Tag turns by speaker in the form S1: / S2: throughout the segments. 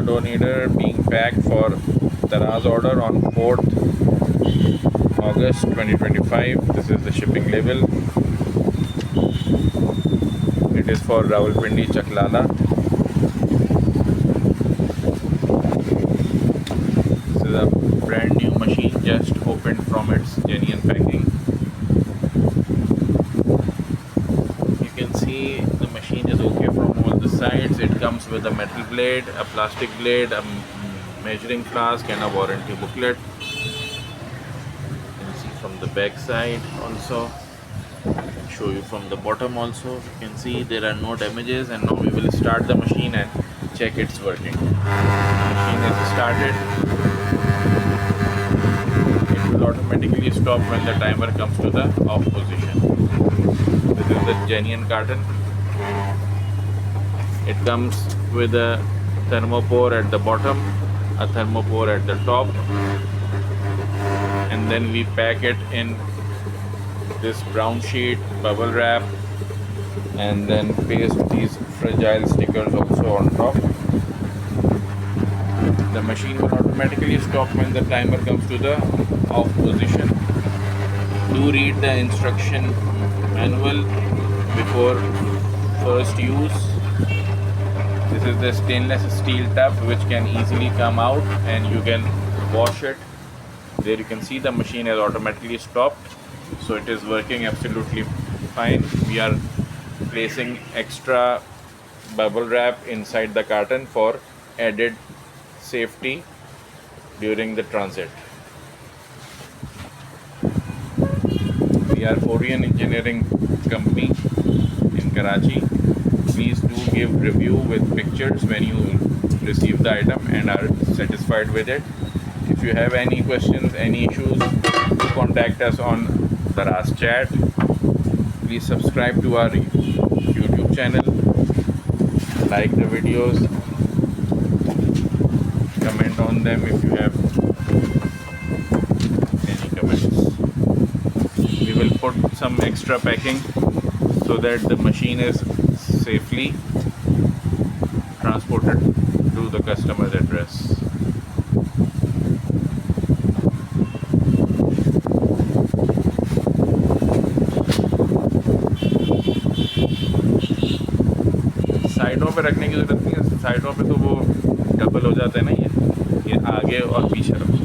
S1: Chaklala door kneader being packed for Daraz order on 4th August 2025. This is the shipping label. It is for Rawalpindi Chaklala. This is a brand new machine just opened from its genuine packing. You can see the machine is okay from all the sides. It comes with a metal blade, a plastic blade, a measuring flask and a warranty booklet. You can see from the back side also. Show you from the bottom also. You can see there are no damages, and now we will start the machine and check its working. Machine is started. It will automatically stop when the timer comes to the off position. This is the genuine carton. It comes with a thermopore at the bottom, a thermopore at the top, and then we pack it in this brown sheet, bubble wrap, and then paste these fragile stickers also on top. The machine will automatically stop when the timer comes to the off position. Do read the instruction manual before first use. This is the stainless steel tub which can easily come out and you can wash it. There you can see the machine has automatically stopped, so it is working absolutely fine. We are placing extra bubble wrap inside the carton for added safety during the transit. We are Orion Engineering Company in Karachi. Please do give review with pictures when you receive the item and are satisfied with it. If you have any questions, any issues, contact us on Daraz Chat. Please subscribe to our YouTube channel, like the videos, comment on them if you have any comments. We will put some extra packing so that the machine is safely transported to the customer's address. साइडों पे रखने की ज़रूरत नहीं है, साइडों पे तो वो डबल हो जाता है ना, ये आगे और पीछे रखो.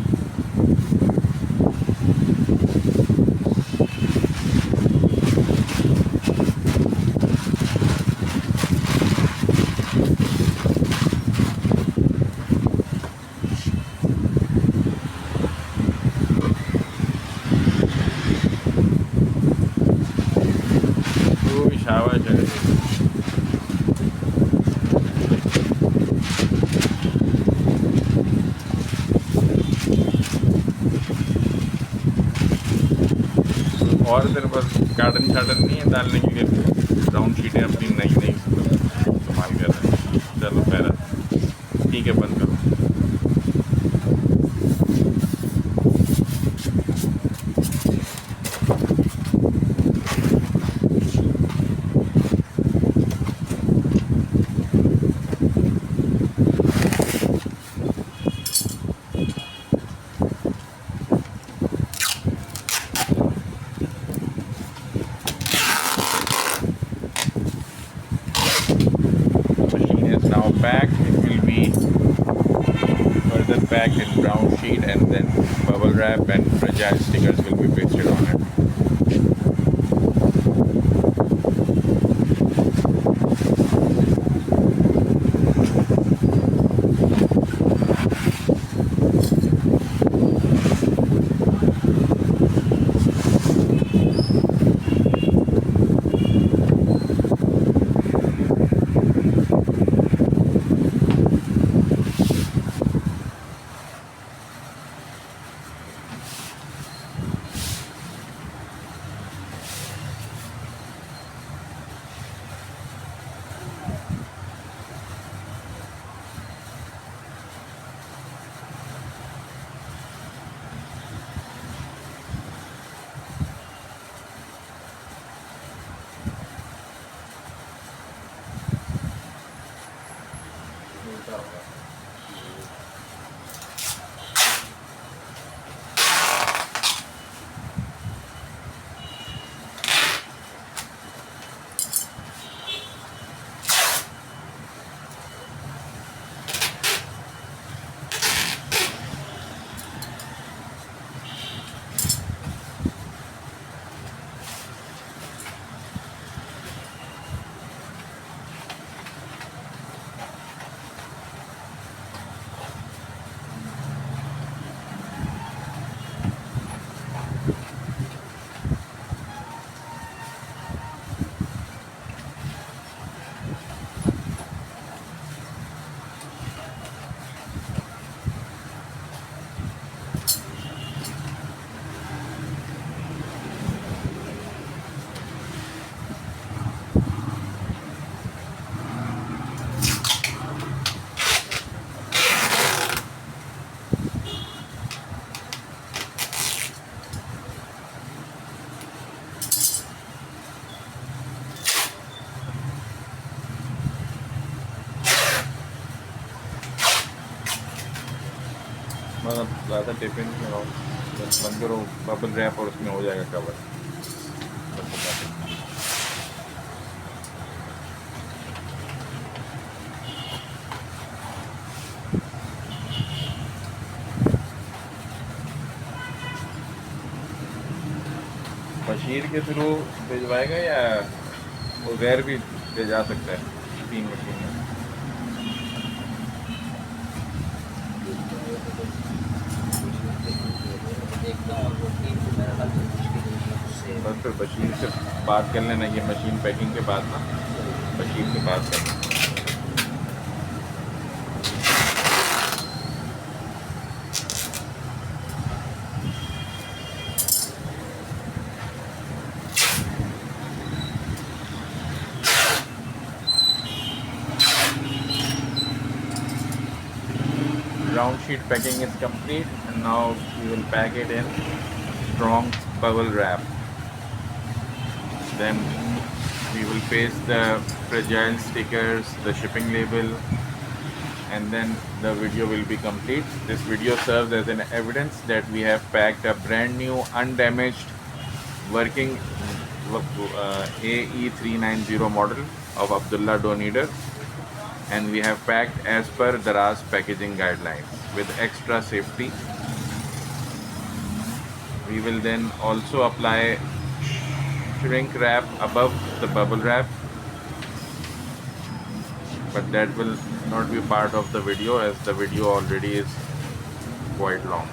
S1: तो शाबाश है. और तेरे पास कार्टन शार्टन नहीं है डालने के लिए? ब्राउन शीटें अपनी नई नई इस्तेमाल कर रहे हैं. चलो पैरा ठीक है, बंद करो. Now packed, it will be further packed in brown sheet and then bubble wrap and fragile stickers will be pasted on it. उल्टा होगा। मतलब ज़्यादा टिफिन बंद करो, बबल रैप और उसमें हो जाएगा कवर। बशीर के थ्रू भिजवाएगा या उज़ैर भी भेजा सकता है 3 मशीन में? बस फिर बशीर से बात कर लेना, ये मशीन पैकिंग के बाद ना बशीर से बात कर लेना। Ground sheet packing is complete, and now we will pack it in strong bubble wrap. Then we will paste the fragile stickers, the shipping label, and then the video will be complete. This video serves as an evidence that we have packed a brand new undamaged working AE390 model of Abdullah Doe, and we have packed as per Daraz packaging guidelines with extra safety. We will then also apply shrink wrap above the bubble wrap, but that will not be part of the video as the video already is quite long.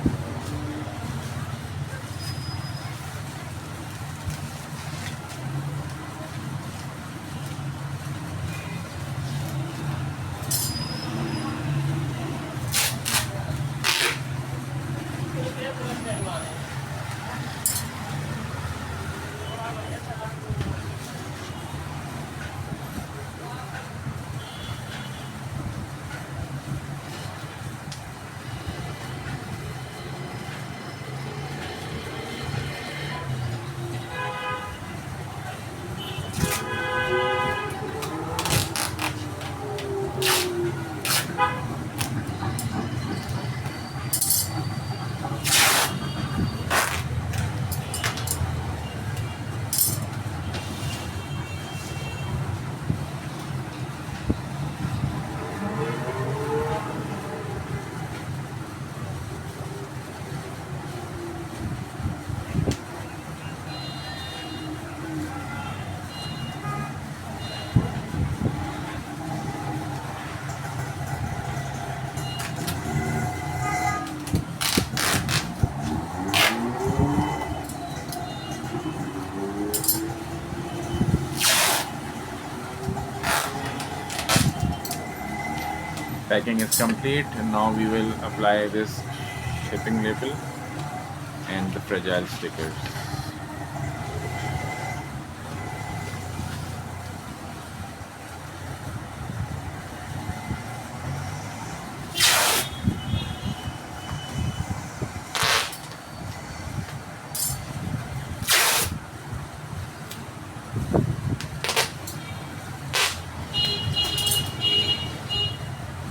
S1: Packing is complete, and now we will apply this shipping label and the fragile stickers.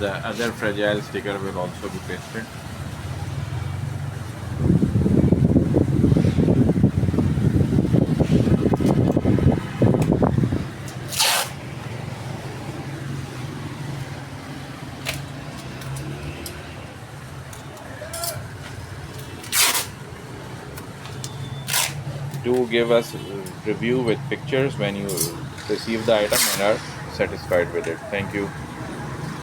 S1: The other fragile sticker will also be pasted. Do give us a review with pictures when you receive the item and are satisfied with it. Thank you.